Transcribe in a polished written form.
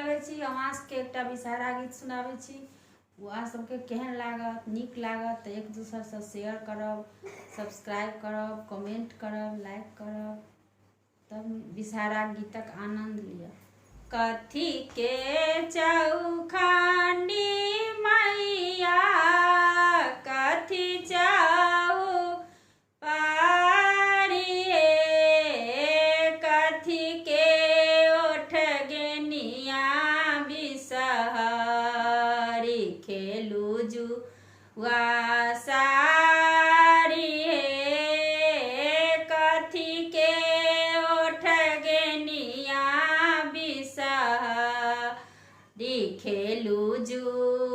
रहे छी अहाँ के एकटा विषहारा गीत सुनाबै छी। वहाँ सबके केहन लागत, नीक लागत तऽ एक दूसर से शेयर करब, सब्सक्राइब करब, कमेंट करब, लाइक करब, तब विषहारा गीतक आनंद लिअ। कथी के चौखंडी मैया कथी चौ पारिए, कथी के ओठ गेनिया बिसहरी, खेलू जुआ सारी हे, कथी के ओठ गेनिया बिसहरी, खेलू जुआ